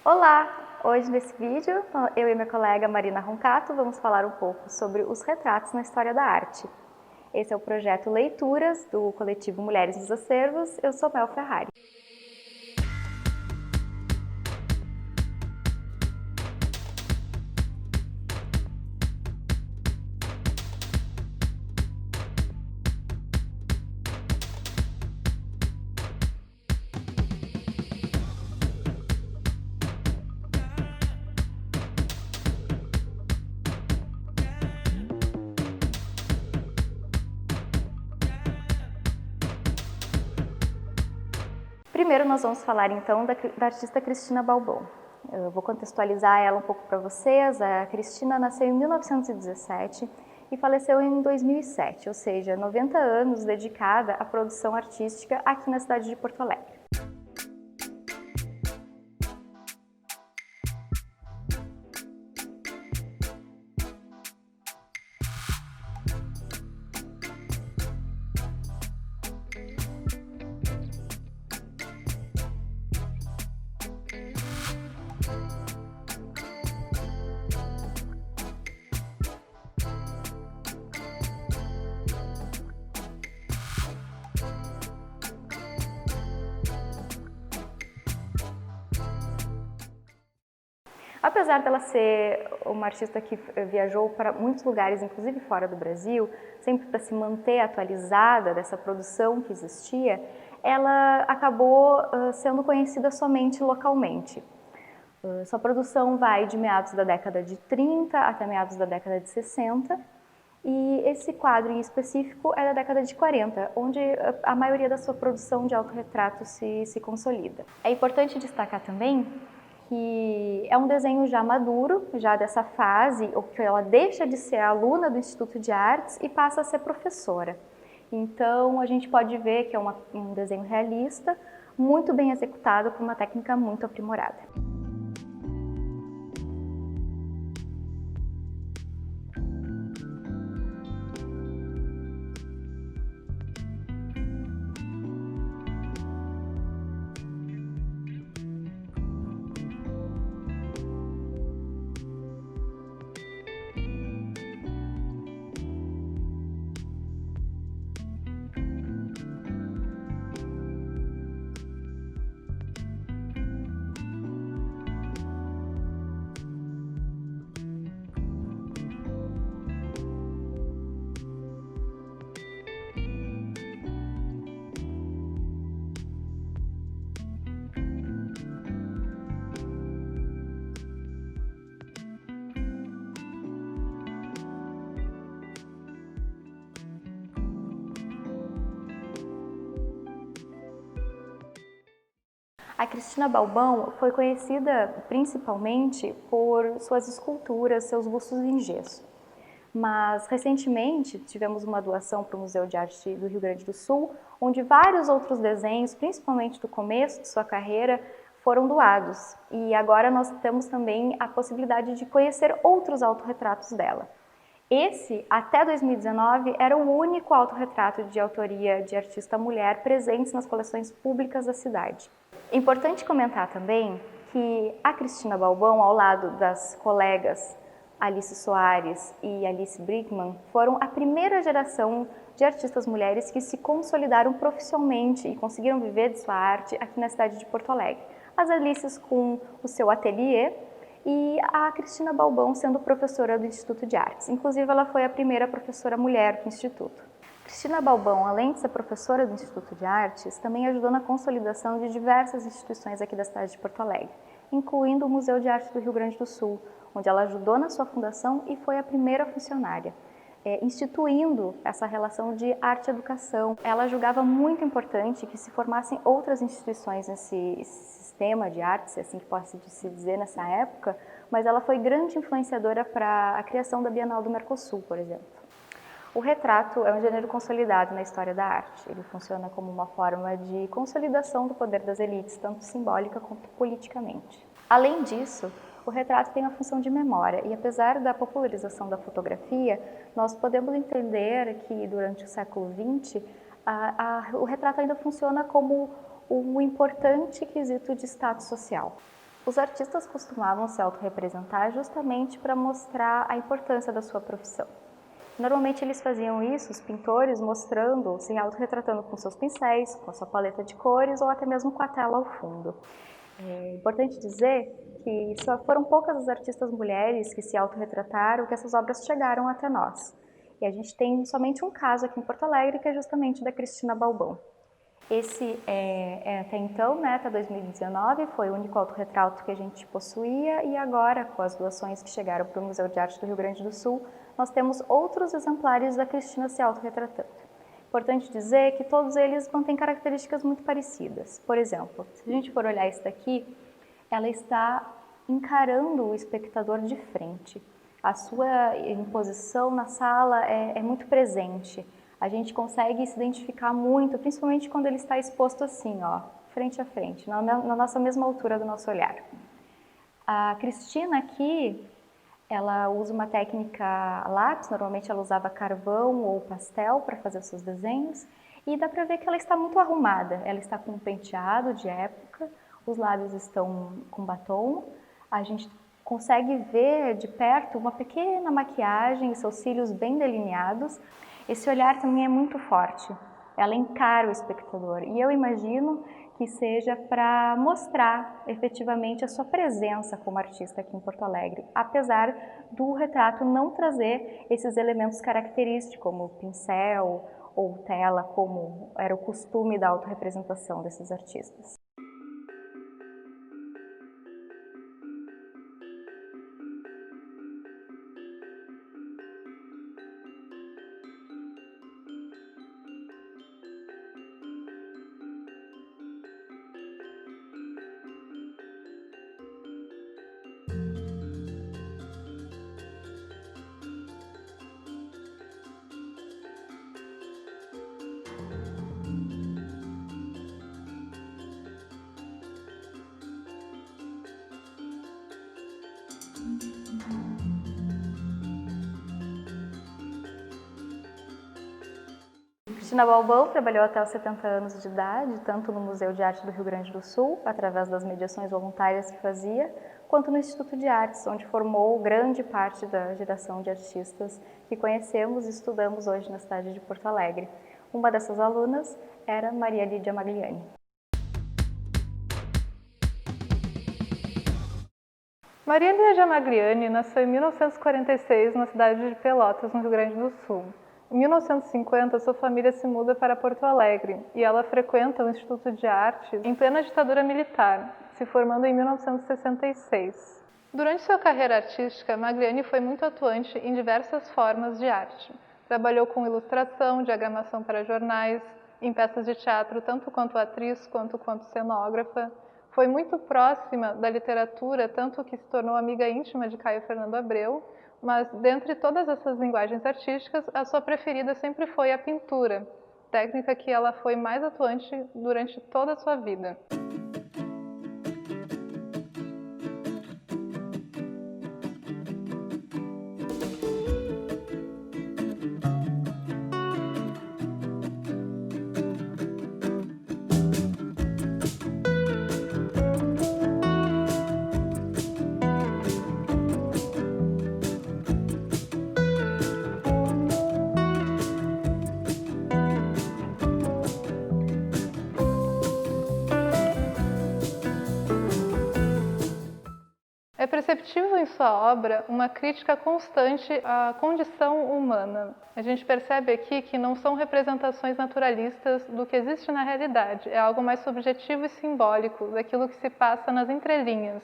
Olá! Hoje nesse vídeo, eu e minha colega Marina Roncato vamos falar um pouco sobre os retratos na história da arte. Esse é o projeto Leituras, do coletivo Mulheres nos Acervos. Eu sou Mel Ferrari. Primeiro nós vamos falar então da artista Cristina Balbon. Eu vou contextualizar ela um pouco para vocês. A Cristina nasceu em 1917 e faleceu em 2007, ou seja, 90 anos dedicada à produção artística aqui na cidade de Porto Alegre. Apesar dela ser uma artista que viajou para muitos lugares, inclusive fora do Brasil, sempre para se manter atualizada dessa produção que existia, ela acabou sendo conhecida somente localmente. Sua produção vai de meados da década de 30 até meados da década de 60, e esse quadro em específico é da década de 40, onde a maioria da sua produção de autorretrato se consolida. É importante destacar também que é um desenho já maduro, já dessa fase, ou que ela deixa de ser aluna do Instituto de Artes e passa a ser professora. Então a gente pode ver que é um desenho realista, muito bem executado, com uma técnica muito aprimorada. A Cristina Balbon foi conhecida principalmente por suas esculturas, seus bustos em gesso. Mas, recentemente, tivemos uma doação para o Museu de Arte do Rio Grande do Sul, onde vários outros desenhos, principalmente do começo de sua carreira, foram doados. E agora nós temos também a possibilidade de conhecer outros autorretratos dela. Esse, até 2019, era o único autorretrato de autoria de artista mulher presentes nas coleções públicas da cidade. É importante comentar também que a Cristina Balbon, ao lado das colegas Alice Soares e Alice Brickman, foram a primeira geração de artistas mulheres que se consolidaram profissionalmente e conseguiram viver de sua arte aqui na cidade de Porto Alegre. As Alices com o seu ateliê e a Cristina Balbon sendo professora do Instituto de Artes. Inclusive, ela foi a primeira professora mulher do Instituto. Cristina Balbon, além de ser professora do Instituto de Artes, também ajudou na consolidação de diversas instituições aqui da cidade de Porto Alegre, incluindo o Museu de Arte do Rio Grande do Sul, onde ela ajudou na sua fundação e foi a primeira funcionária, instituindo essa relação de arte-educação. Ela julgava muito importante que se formassem outras instituições nesse sistema de artes, assim que pode se dizer nessa época, mas ela foi grande influenciadora para a criação da Bienal do Mercosul, por exemplo. O retrato é um gênero consolidado na história da arte. Ele funciona como uma forma de consolidação do poder das elites, tanto simbólica quanto politicamente. Além disso, o retrato tem a função de memória e, apesar da popularização da fotografia, nós podemos entender que durante o século XX o retrato ainda funciona como um importante quesito de status social. Os artistas costumavam se autorrepresentar justamente para mostrar a importância da sua profissão. Normalmente eles faziam isso, os pintores, mostrando, se autorretratando com seus pincéis, com a sua paleta de cores ou até mesmo com a tela ao fundo. É importante dizer que só foram poucas as artistas mulheres que se autorretrataram que essas obras chegaram até nós. E a gente tem somente um caso aqui em Porto Alegre, que é justamente da Cristina Balbão. Esse, até então, né, até 2019, foi o único autorretrato que a gente possuía e agora, com as doações que chegaram para o Museu de Arte do Rio Grande do Sul, nós temos outros exemplares da Cristina se autorretratando. Importante dizer que todos eles mantêm características muito parecidas. Por exemplo, se a gente for olhar esse daqui, ela está encarando o espectador de frente. A sua imposição na sala é muito presente. A gente consegue se identificar muito, principalmente quando ele está exposto assim, ó, frente a frente, na nossa mesma altura do nosso olhar. A Cristina aqui, ela usa uma técnica lápis, normalmente ela usava carvão ou pastel para fazer os seus desenhos, e dá para ver que ela está muito arrumada. Ela está com um penteado de época, os lábios estão com batom, a gente consegue ver de perto uma pequena maquiagem, seus cílios bem delineados. Esse olhar também é muito forte, ela encara o espectador e eu imagino que seja para mostrar efetivamente a sua presença como artista aqui em Porto Alegre, apesar do retrato não trazer esses elementos característicos como pincel ou tela, como era o costume da autorrepresentação desses artistas. Cristina Balbão trabalhou até os 70 anos de idade, tanto no Museu de Arte do Rio Grande do Sul, através das mediações voluntárias que fazia, quanto no Instituto de Artes, onde formou grande parte da geração de artistas que conhecemos e estudamos hoje na cidade de Porto Alegre. Uma dessas alunas era Maria Lídia Magliani. Maria Lídia Magliani nasceu em 1946 na cidade de Pelotas, no Rio Grande do Sul. Em 1950, sua família se muda para Porto Alegre e ela frequenta o Instituto de Artes em plena ditadura militar, se formando em 1966. Durante sua carreira artística, Magliani foi muito atuante em diversas formas de arte. Trabalhou com ilustração, diagramação para jornais, em peças de teatro, tanto quanto atriz quanto cenógrafa. Foi muito próxima da literatura, tanto que se tornou amiga íntima de Caio Fernando Abreu, mas dentre todas essas linguagens artísticas, a sua preferida sempre foi a pintura, técnica que ela foi mais atuante durante toda a sua vida. É perceptível em sua obra uma crítica constante à condição humana. A gente percebe aqui que não são representações naturalistas do que existe na realidade, é algo mais subjetivo e simbólico, daquilo que se passa nas entrelinhas,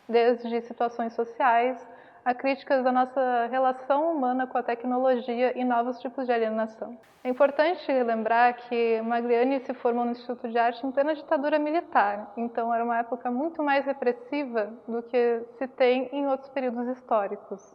desde situações sociais a críticas da nossa relação humana com a tecnologia e novos tipos de alienação. É importante lembrar que Magliani se formou no Instituto de Arte em plena ditadura militar, então era uma época muito mais repressiva do que se tem em outros períodos históricos.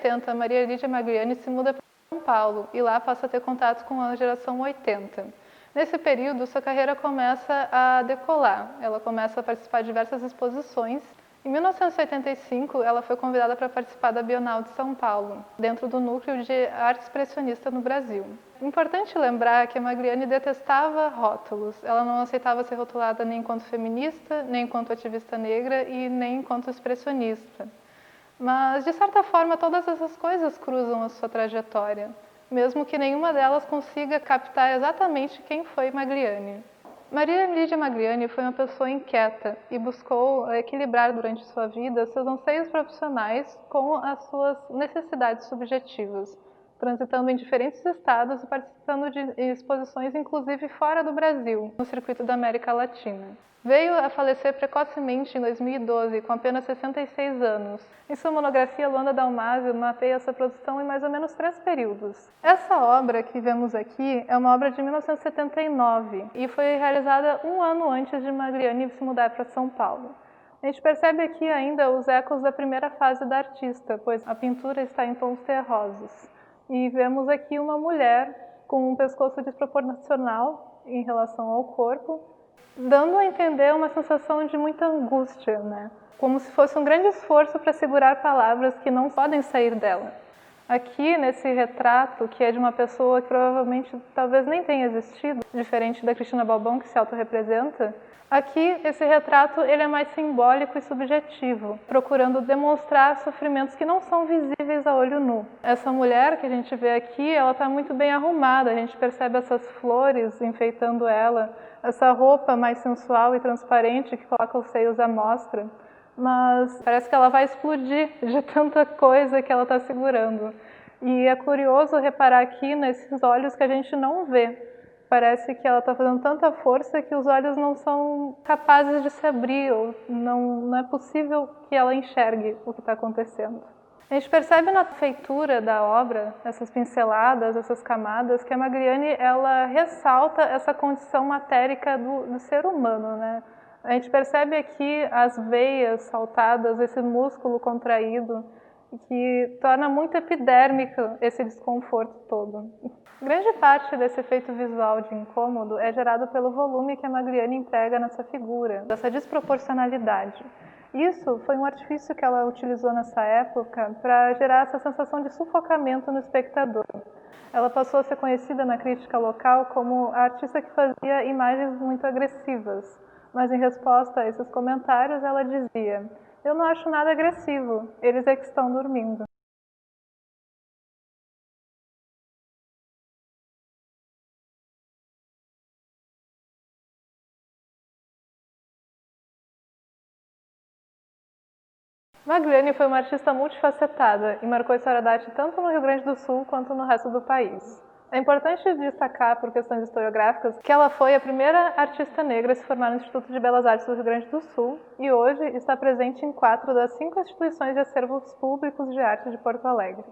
80, Maria Lídia Magliani se muda para São Paulo e lá passa a ter contato com a geração 80. Nesse período, sua carreira começa a decolar. Ela começa a participar de diversas exposições. Em 1985, ela foi convidada para participar da Bienal de São Paulo, dentro do núcleo de arte expressionista no Brasil. Importante lembrar que a Magliani detestava rótulos. Ela não aceitava ser rotulada nem enquanto feminista, nem enquanto ativista negra e nem enquanto expressionista. Mas, de certa forma, todas essas coisas cruzam a sua trajetória, mesmo que nenhuma delas consiga captar exatamente quem foi Magliani. Maria Lídia Magliani foi uma pessoa inquieta e buscou equilibrar durante sua vida seus anseios profissionais com as suas necessidades subjetivas, transitando em diferentes estados e participando de exposições, inclusive fora do Brasil, no circuito da América Latina. Veio a falecer precocemente em 2012, com apenas 66 anos. Em sua monografia, Luanda Dalmasio mapeia essa produção em mais ou menos 3 períodos. Essa obra que vemos aqui é uma obra de 1979 e foi realizada um ano antes de Magliani se mudar para São Paulo. A gente percebe aqui ainda os ecos da primeira fase da artista, pois a pintura está em tons terrosos. E vemos aqui uma mulher com um pescoço desproporcional em relação ao corpo, dando a entender uma sensação de muita angústia, né? Como se fosse um grande esforço para segurar palavras que não podem sair dela. Aqui, nesse retrato, que é de uma pessoa que provavelmente talvez nem tenha existido, diferente da Cristina Balbão, que se autorrepresenta, aqui, esse retrato ele é mais simbólico e subjetivo, procurando demonstrar sofrimentos que não são visíveis a olho nu. Essa mulher que a gente vê aqui, ela está muito bem arrumada, a gente percebe essas flores enfeitando ela, essa roupa mais sensual e transparente que coloca os seios à mostra, mas parece que ela vai explodir de tanta coisa que ela está segurando. E é curioso reparar aqui nesses olhos que a gente não vê. Parece que ela está fazendo tanta força que os olhos não são capazes de se abrir, ou não é possível que ela enxergue o que está acontecendo. A gente percebe na feitura da obra, essas pinceladas, essas camadas, que a Magliani ela ressalta essa condição matérica do ser humano, né? A gente percebe aqui as veias saltadas, esse músculo contraído, que torna muito epidérmico esse desconforto todo. Grande parte desse efeito visual de incômodo é gerado pelo volume que a Magliani emprega nessa figura, dessa desproporcionalidade. Isso foi um artifício que ela utilizou nessa época para gerar essa sensação de sufocamento no espectador. Ela passou a ser conhecida na crítica local como a artista que fazia imagens muito agressivas, mas em resposta a esses comentários ela dizia: "Eu não acho nada agressivo, eles é que estão dormindo." Magliani foi uma artista multifacetada e marcou a história da arte tanto no Rio Grande do Sul quanto no resto do país. É importante destacar, por questões historiográficas, que ela foi a primeira artista negra a se formar no Instituto de Belas Artes do Rio Grande do Sul e hoje está presente em 4 das 5 instituições de acervos públicos de arte de Porto Alegre.